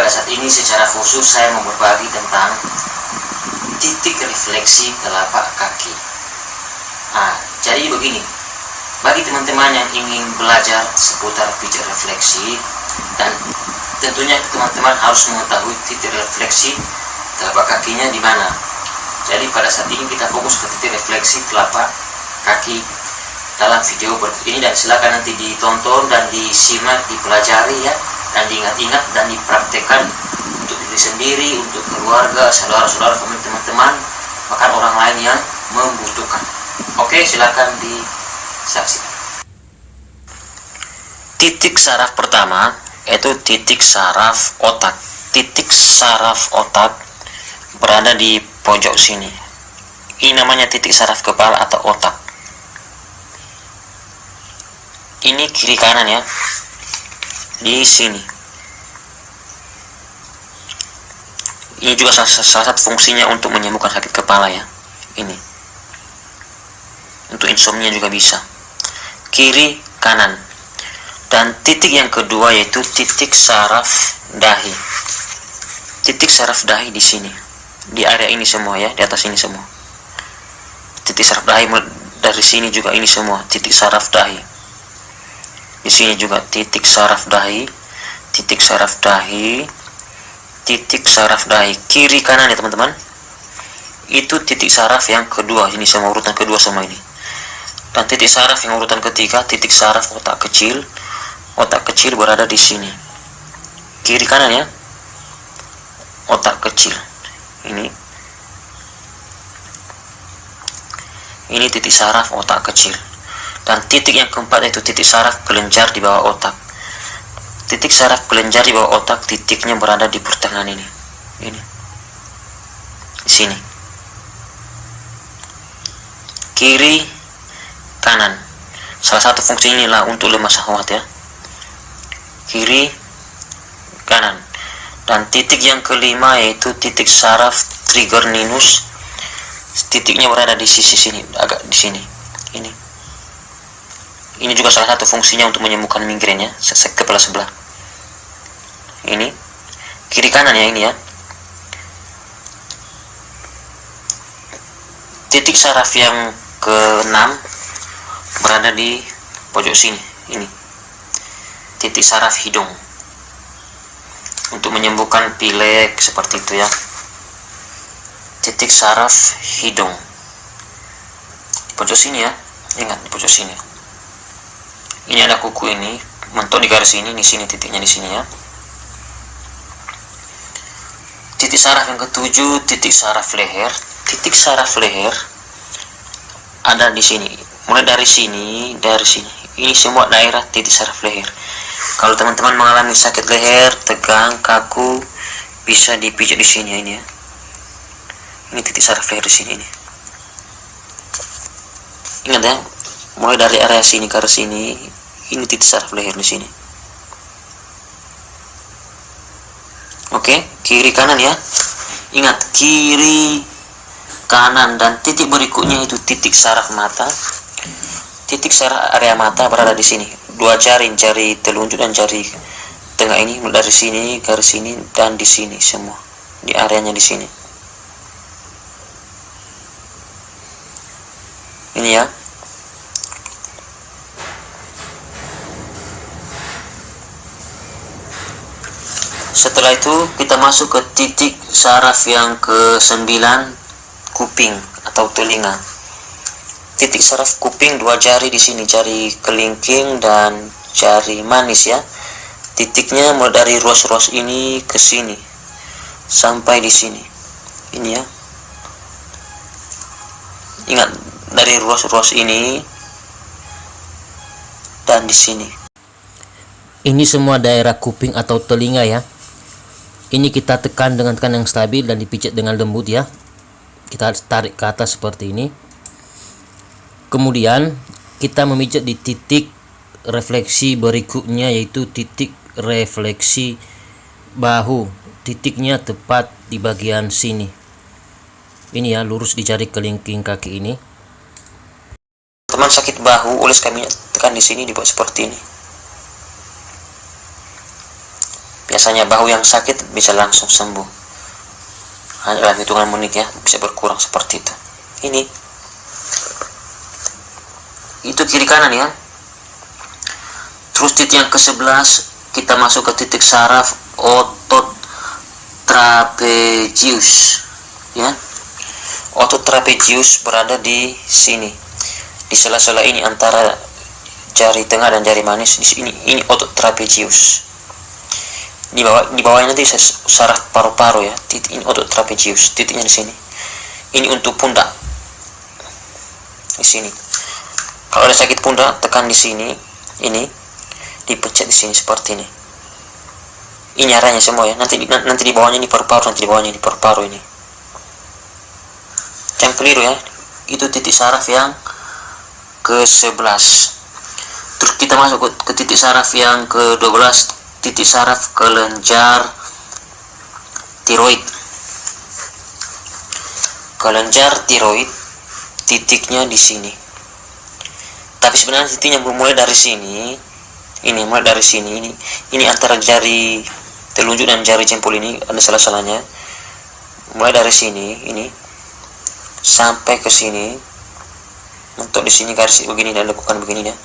pada saat ini secara khusus saya mau berbagi tentang titik refleksi telapak kaki. Jadi begini, bagi teman-teman yang ingin belajar seputar pijat refleksi, dan tentunya teman-teman harus mengetahui titik refleksi telapak kakinya di mana. Jadi pada saat ini kita fokus ke titik refleksi telapak kaki dalam video berikut ini, dan silakan nanti ditonton dan disimak, dipelajari ya, dan diingat-ingat dan dipraktekkan untuk diri sendiri, untuk keluarga, saudara-saudara, teman-teman, bahkan orang lain yang membutuhkan. Oke, silakan disaksikan. Titik saraf pertama yaitu titik saraf otak. Titik saraf otak berada di pojok sini. Ini namanya titik saraf kepala atau otak. Ini kiri kanan ya, di sini. Ini juga salah satu fungsinya untuk menyembuhkan sakit kepala ya. Ini untuk insomnia juga bisa. Kiri kanan. Dan titik yang kedua yaitu titik saraf dahi. Titik saraf dahi di sini, di area ini semua ya, di atas ini semua. Titik saraf dahi dari sini juga, ini semua titik saraf dahi. Di sini juga titik saraf dahi, titik saraf dahi, titik saraf dahi. Kiri kanan ya teman-teman. Itu titik saraf yang kedua, ini semua urutan kedua semua ini. Dan titik saraf yang urutan ketiga, titik saraf otak kecil. Otak kecil berada di sini. Kiri kanan ya. Otak kecil. Ini titik saraf otak kecil. Dan titik yang keempat yaitu titik saraf kelenjar di bawah otak. Titik saraf kelenjar di bawah otak, titiknya berada di pertengahan ini. Ini. Di sini. Kiri kanan. Salah satu fungsinya inilah untuk lemah syahwat ya. Kiri kanan. Dan titik yang kelima yaitu titik saraf trigeminus. Titiknya berada di sisi sini, agak di sini. Ini juga salah satu fungsinya untuk menyembuhkan migrain ya, sesek kepala sebelah. Ini kiri kanan ya, ini ya. Titik saraf yang keenam berada di pojok sini. Ini titik saraf hidung, untuk menyembuhkan pilek seperti itu ya. Titik saraf hidung di pojok sini ya, ingat di pojok sini. Ini ada kuku ini, mentok di garis ini, di sini titiknya di sini ya. Titik saraf yang ketujuh, titik saraf leher. Titik saraf leher ada di sini. Mulai dari sini, Ini semua daerah titik saraf leher. Kalau teman-teman mengalami sakit leher, tegang, kaku, bisa dipijat di sini ini ya. Ini titik saraf leher di sini ini. Ingat ya, mulai dari area sini ke arah sini, ini titik saraf leher di sini. Oke, kiri kanan ya. Ingat, kiri kanan. Dan titik berikutnya itu titik saraf mata. Titik saraf area mata berada di sini. Dua jari telunjuk dan jari tengah ini, dari sini ke sini dan di sini semua. Di areanya di sini. Ini ya. Setelah itu kita masuk ke titik saraf yang ke-9, kuping atau telinga. Titik saraf kuping, dua jari di sini, jari kelingking dan jari manis ya. Titiknya mulai dari ruas-ruas ini ke sini sampai di sini. Ini ya. Ingat, dari ruas-ruas ini dan di sini. Ini semua daerah kuping atau telinga ya. Ini kita tekan dengan tekanan yang stabil dan dipijat dengan lembut ya. Kita tarik ke atas seperti ini. Kemudian kita memijat di titik refleksi berikutnya, yaitu titik refleksi bahu. Titiknya tepat di bagian sini. Ini ya, lurus di jari kelingking kaki ini. Teman sakit bahu, oles kami tekan di sini, dibuat seperti ini. Biasanya bahu yang sakit bisa langsung sembuh. Hanya dalam hitungan menit ya, bisa berkurang seperti itu. Ini itu kiri kanan ya. Terus titik yang ke-11 kita masuk ke titik saraf otot trapezius ya. Otot trapezius berada di sini, di sela-sela ini antara jari tengah dan jari manis. Di sini ini otot trapezius. Di bawahnya nanti saraf paru-paru ya. Titik ini otot trapezius, titiknya di sini. Ini untuk pundak. Di sini. Kalau ada sakit pundak, tekan di sini. Ini dipencet di sini seperti ini. Ini arahnya semua ya. Nanti di bawahnya ini paru-paru, nanti di bawahnya ini paru-paru ini. Jangan keliru ya. Itu titik saraf yang ke-11. Terus kita masuk ke titik saraf yang ke-12. Titik saraf kelenjar tiroid. Kelenjar tiroid titiknya di sini. Tapi sebenarnya titiknya mulai dari sini. Ini mulai dari sini. Ini antara jari telunjuk dan jari jempol ini ada salah-salahnya. Mulai dari sini ini sampai ke sini. Untuk di sini garis begini dan lakukan begini ya.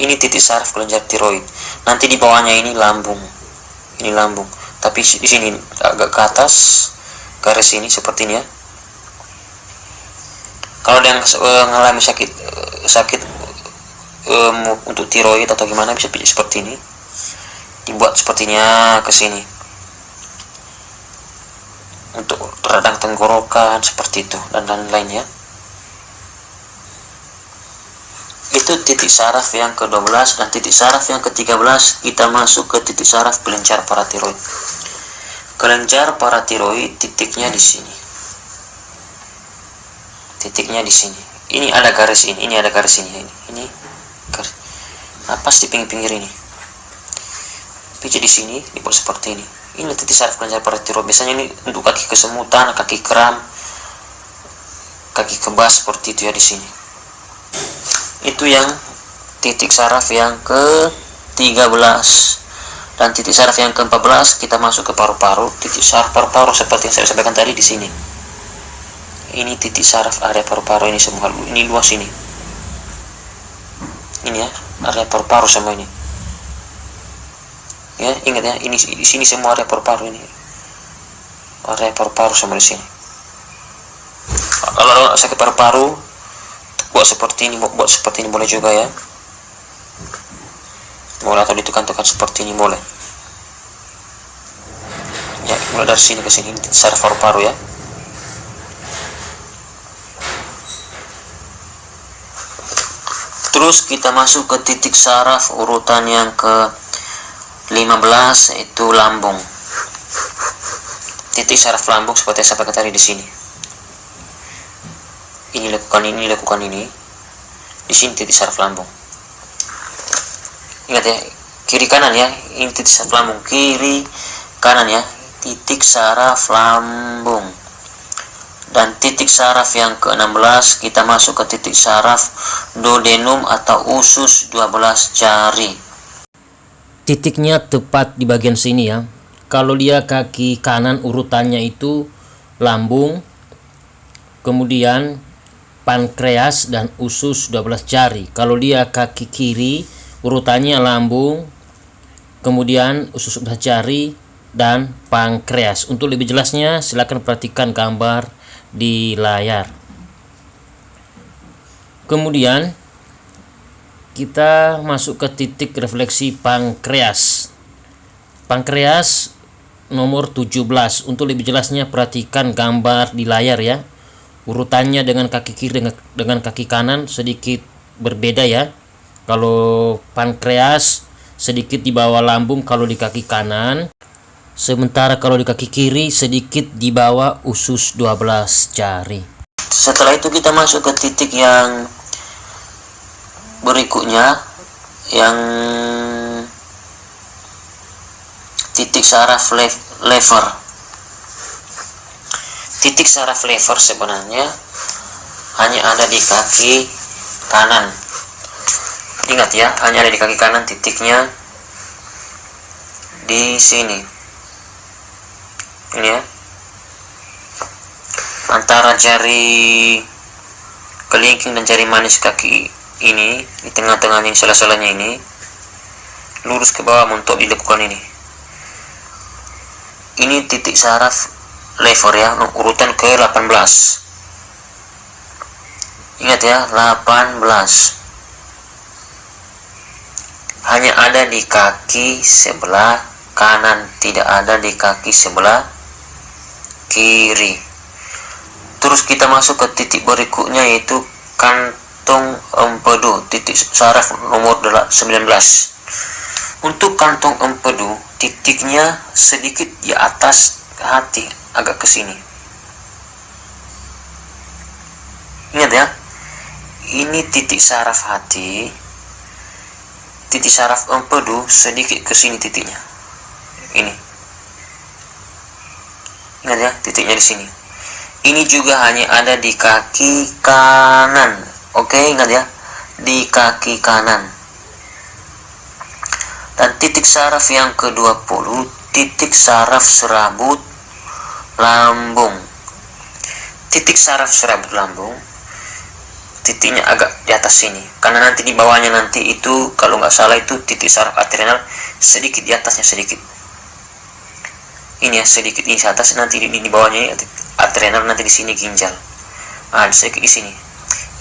Ini titik saraf kelenjar tiroid. Nanti di bawahnya ini lambung. Ini lambung. Tapi di sini agak ke atas garis ini seperti ini ya. Kalau ada yang mengalami sakit untuk tiroid atau gimana, bisa seperti ini. Dibuat sepertinya ke sini. Untuk radang tenggorokan seperti itu dan lain-lain ya. Itu titik saraf yang ke-12 dan titik saraf yang ke-13 kita masuk ke titik saraf kelenjar paratiroid. Kelenjar paratiroid titiknya di sini. Titiknya di sini. Ini ada garis ini ada garis ini. Ini garis. Napas di pinggir-pinggir ini. Pijat di sini dibuat seperti ini. Ini titik saraf kelenjar paratiroid. Biasanya ini untuk kaki kesemutan, kaki kram, kaki kebas seperti itu ya di sini. Itu yang titik saraf yang ke-13. Dan titik saraf yang ke-14 kita masuk ke paru-paru. Titik saraf paru-paru seperti yang saya sampaikan tadi di sini. Ini titik saraf area paru-paru ini semua. Ini luas ini. Ini ya, area paru-paru semua ini. Ya, ingat ya, ini di sini semua area paru-paru ini. Area paru-paru semua di sini. Kalau ada sakit paru-paru, buat seperti ini boleh juga ya. Boleh atau ditekan-tekan seperti ini boleh. Ya, mulai dari sini ke sini saraf paru-paru ya. Terus kita masuk ke titik saraf urutan yang ke-15 itu lambung. Titik saraf lambung seperti yang saya pakai tadi di sini. Ini lakukan ini. Di sini titik saraf lambung. Ingat ya, kiri kanan ya. Ini titik saraf lambung, kiri kanan ya. Titik saraf lambung. Dan titik saraf yang ke-16 kita masuk ke titik saraf duodenum atau usus 12 jari. Titiknya tepat di bagian sini ya. Kalau dia kaki kanan urutannya itu lambung, kemudian pankreas dan usus 12 jari. Kalau dia kaki kiri urutannya lambung, kemudian usus 12 jari dan pankreas. Untuk lebih jelasnya silakan perhatikan gambar di layar. Kemudian kita masuk ke titik refleksi pankreas. Pankreas nomor 17. Untuk lebih jelasnya perhatikan gambar di layar ya. Urutannya dengan kaki kiri dengan kaki kanan sedikit berbeda ya. Kalau pankreas sedikit di bawah lambung kalau di kaki kanan, sementara kalau di kaki kiri sedikit di bawah usus 12 jari. Setelah itu kita masuk ke titik yang berikutnya, yang titik saraf lever. Titik saraf lever sebenarnya hanya ada di kaki kanan. Ingat ya, hanya ada di kaki kanan titiknya. di sini. Ini ya, antara jari kelingking dan jari manis kaki ini, di tengah-tengahnya, sela-selanya ini, lurus ke bawah untuk dilekukan ini. Ini titik saraf lever ya, urutan ke 18. Ingat ya, 18. Hanya ada di kaki sebelah kanan, tidak ada di kaki sebelah kiri. Terus kita masuk ke titik berikutnya, yaitu kantung empedu, titik saraf nomor 19. Untuk kantung empedu, titiknya sedikit di atas hati, agak ke sini. Ingat ya, ini titik saraf hati, titik saraf empedu sedikit ke sini titiknya. Ini. Ingat ya, titiknya di sini. Ini juga hanya ada di kaki kanan. Oke, ingat ya, di kaki kanan. Dan titik saraf yang ke-20, titik saraf serabut lambung. Titik saraf serabut lambung, titiknya agak di atas sini, karena nanti di bawahnya nanti itu, kalau nggak salah itu titik saraf adrenal, sedikit di atasnya sedikit. Ini ya, sedikit ini atas, nanti di bawahnya adrenal, nanti di sini ginjal. Sedikit di sini.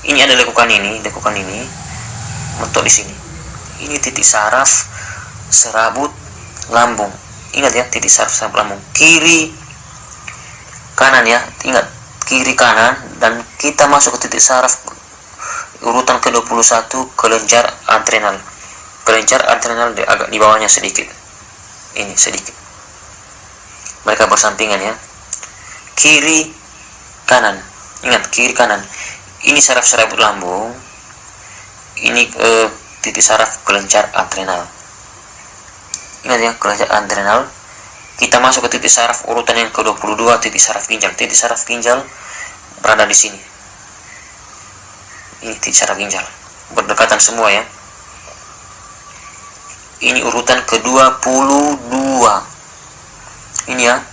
Ini ada lekukan ini mentok di sini. Ini titik saraf serabut lambung. Ingat ya, titik saraf serabut lambung kiri kanan ya, ingat kiri kanan. Dan kita masuk ke titik saraf urutan ke-21, kelenjar adrenal. Kelenjar adrenal agak di bawahnya sedikit, ini sedikit, mereka bersampingan ya, kiri kanan. Ingat, kiri kanan. Ini saraf serabut lambung, ini titik saraf kelenjar adrenal. Ingat ya, kelenjar adrenal. Kita masuk ke titik saraf urutan yang ke-22, titik saraf ginjal. Titik saraf ginjal berada di sini. Ini titik saraf ginjal, berdekatan semua ya. Ini urutan ke-22. Ini ya,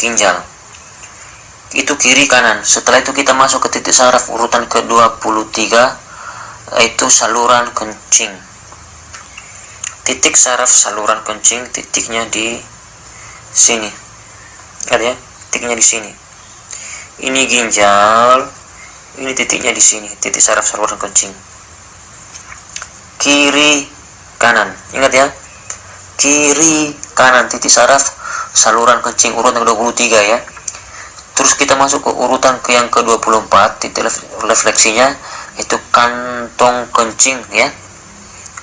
ginjal. Itu kiri kanan. Setelah itu kita masuk ke titik saraf urutan ke-23, yaitu saluran kencing. Titik saraf saluran kencing, titiknya di sini. Lihat ya, titiknya di sini. Ini ginjal, ini titiknya di sini, titik saraf saluran kencing. Kiri kanan. Ingat ya, kiri kanan, titik saraf saluran kencing urutan ke-23 ya. Terus kita masuk ke urutan yang ke-24, titik refleksinya itu kantong kencing ya.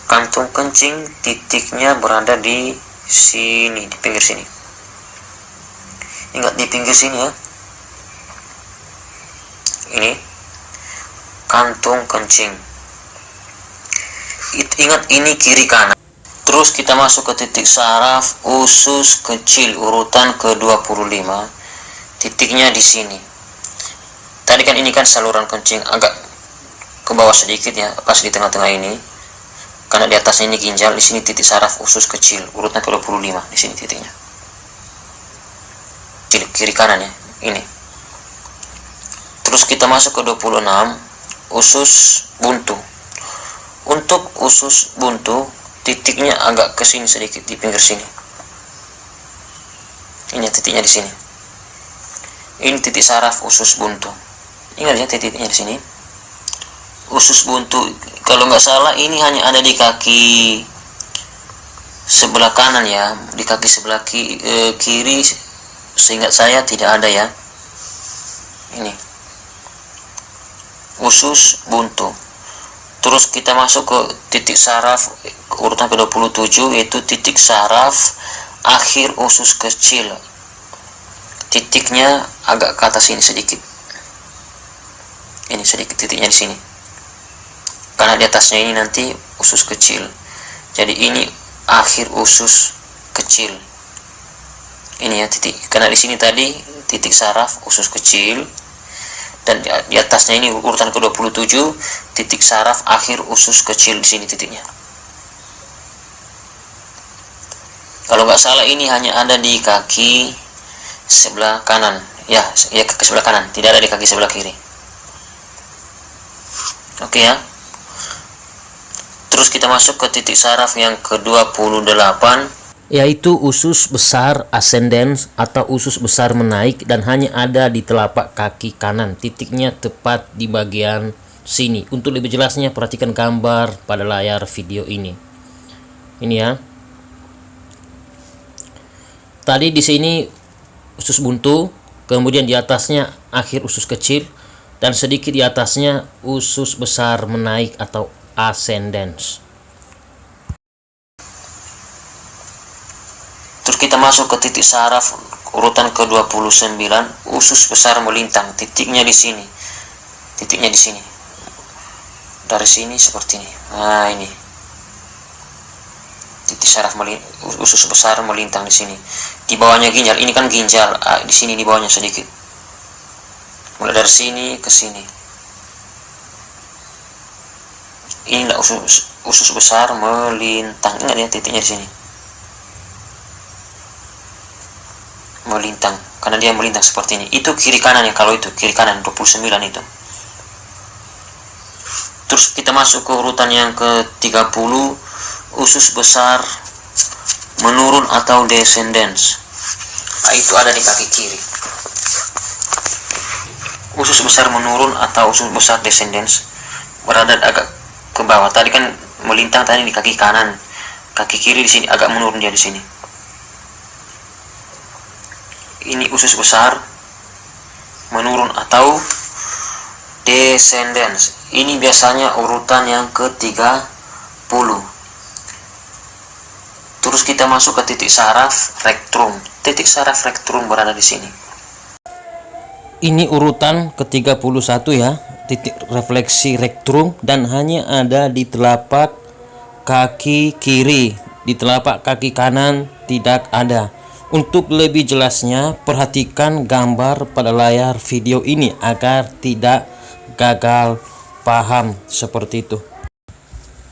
Kantong kencing titiknya berada di sini, di pinggir sini. Ingat, di pinggir sini ya. Ini kantung kencing. Ingat, ini kiri kanan. Terus kita masuk ke titik saraf usus kecil urutan ke-25. Titiknya di sini. Tadi kan ini kan saluran kencing, agak ke bawah sedikit ya, pas di tengah-tengah ini. Karena di atasnya ini ginjal, di sini titik saraf usus kecil urutan ke-25, di sini titiknya. Kiri kanan ya, ini. Terus kita masuk ke 26, usus buntu. Untuk usus buntu, titiknya agak ke sini sedikit, di pinggir sini. Ini titiknya di sini. Ini titik saraf usus buntu. Ingat ya, titiknya di sini. Usus buntu, kalau nggak salah ini hanya ada di kaki sebelah kanan ya, di kaki sebelah kiri seingat saya tidak ada ya. Ini usus buntu. Terus kita masuk ke titik saraf urutan ke-27, yaitu titik saraf akhir usus kecil. Titiknya agak ke atas ini sedikit. Ini sedikit titiknya di sini. Karena di atasnya ini nanti usus kecil. Jadi ini akhir usus kecil. Ini ya titik. Karena di sini tadi titik saraf usus kecil, dan di atasnya ini urutan ke-27, titik saraf akhir usus kecil, di sini titiknya. Kalau nggak salah ini hanya ada di kaki sebelah kanan, ya kaki sebelah kanan, tidak ada di kaki sebelah kiri. Oke ya. Terus kita masuk ke titik saraf yang ke-28, yaitu usus besar ascendens atau usus besar menaik, dan hanya ada di telapak kaki kanan. Titiknya tepat di bagian sini. Untuk lebih jelasnya perhatikan gambar pada layar video ini. Ini ya. Tadi di sini usus buntu, kemudian di atasnya akhir usus kecil, dan sedikit di atasnya usus besar menaik atau ascendens. Terus kita masuk ke titik saraf urutan ke-29, usus besar melintang. Titiknya di sini. Titiknya di sini. Dari sini seperti ini. Nah, ini. Titik saraf usus besar melintang di sini. Di bawahnya ginjal. Ini kan ginjal. Di sini di bawahnya sedikit. Mulai dari sini ke sini. Inilah usus besar melintang. Ingat ya, titiknya di sini. Melintang, karena dia melintang seperti ini. Itu kiri kanan ya, kalau itu kiri kanan 29 itu. Terus kita masuk ke urutan yang ke-30, usus besar menurun atau descendens. Nah, itu ada di kaki kiri. Usus besar menurun atau usus besar descendens berada agak ke bawah. Tadi kan melintang tadi di kaki kanan, kaki kiri di sini agak menurun dia di sini. Ini usus besar menurun atau descendens. Ini biasanya urutan yang ke-30. Terus kita masuk ke titik saraf rectum. Titik saraf rectum berada di sini. Ini urutan ke-31 ya, titik refleksi rectum, dan hanya ada di telapak kaki kiri. Di telapak kaki kanan tidak ada. Untuk lebih jelasnya, perhatikan gambar pada layar video ini agar tidak gagal paham seperti itu.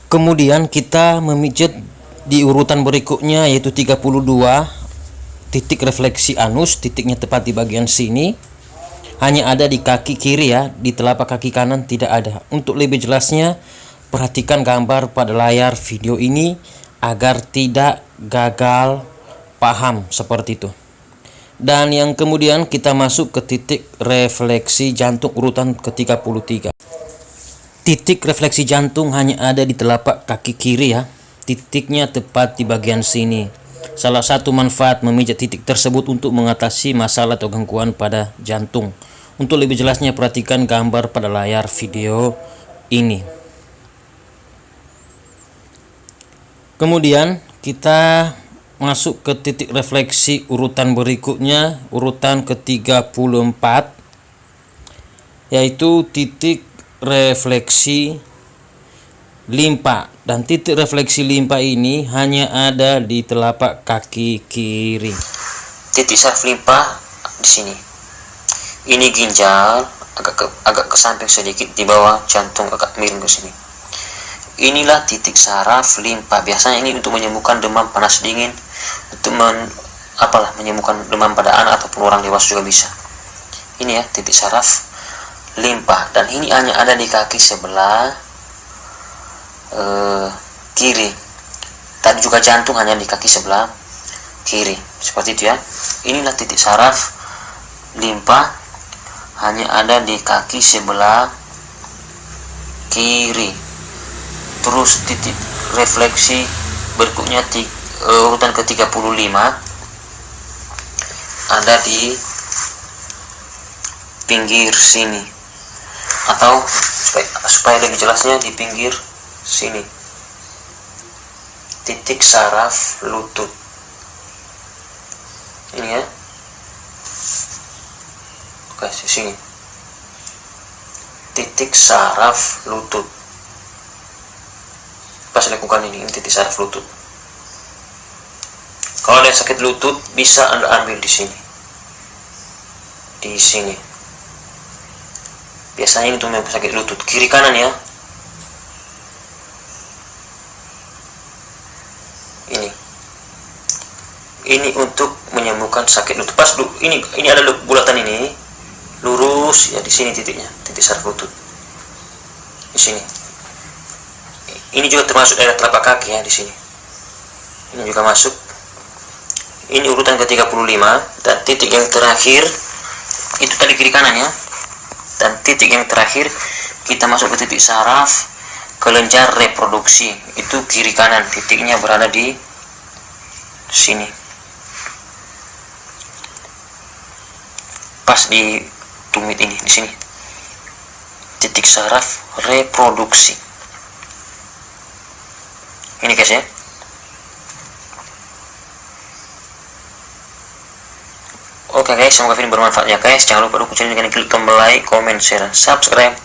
Kemudian kita memijat di urutan berikutnya, yaitu 32, titik refleksi anus. Titiknya tepat di bagian sini. Hanya ada di kaki kiri ya, di telapak kaki kanan tidak ada. Untuk lebih jelasnya, perhatikan gambar pada layar video ini agar tidak gagal paham seperti itu. Dan yang kemudian kita masuk ke titik refleksi jantung urutan ke-33. Titik refleksi jantung hanya ada di telapak kaki kiri ya. Titiknya tepat di bagian sini. Salah satu manfaat memijat titik tersebut untuk mengatasi masalah atau gangguan pada jantung. Untuk lebih jelasnya perhatikan gambar pada layar video ini. Kemudian kita masuk ke titik refleksi urutan berikutnya, urutan ke-34, yaitu titik refleksi limpa. Dan titik refleksi limpa ini hanya ada di telapak kaki kiri. Titik saraf limpa di sini. Ini ginjal, agak ke samping sedikit, di bawah jantung agak miring ke sini. Inilah titik saraf limpa. Biasanya ini untuk menyembuhkan demam panas dingin, untuk menyembuhkan demam pada anak ataupun orang dewasa juga bisa. Ini ya titik saraf limpa, dan ini hanya ada di kaki sebelah kiri. Tadi juga jantung hanya di kaki sebelah kiri, seperti itu ya. Inilah titik saraf limpa, hanya ada di kaki sebelah kiri. Terus titik refleksi berikutnya urutan ke-35 ada di pinggir sini, atau supaya lebih jelasnya di pinggir sini. Titik saraf lutut. Ini ya. Oke, di sini. Titik saraf lutut. Pas lakukan ini titik saraf lutut. Kalau ada sakit lutut, bisa Anda ambil di sini. Di sini. Biasanya itu memang sakit lutut. Kiri kanan ya. Ini. ini untuk menyembuhkan sakit lutut. Pas ini ada bulatan ini lurus ya, di sini titiknya, titik saraf lutut di sini. Ini juga termasuk daerah telapak kaki ya, di sini. Ini juga masuk. Ini urutan ke-35, dan titik yang terakhir itu tadi kiri kanan ya. Dan titik yang terakhir kita masuk ke titik saraf kelenjar reproduksi, itu kiri kanan, titiknya berada di sini. Pas di tumit ini, di sini. Titik saraf reproduksi. Ini guys ya. Oke guys, semoga video bermanfaat ya guys. Jangan lupa dukung channel ini dengan klik tombol like, comment, share, subscribe.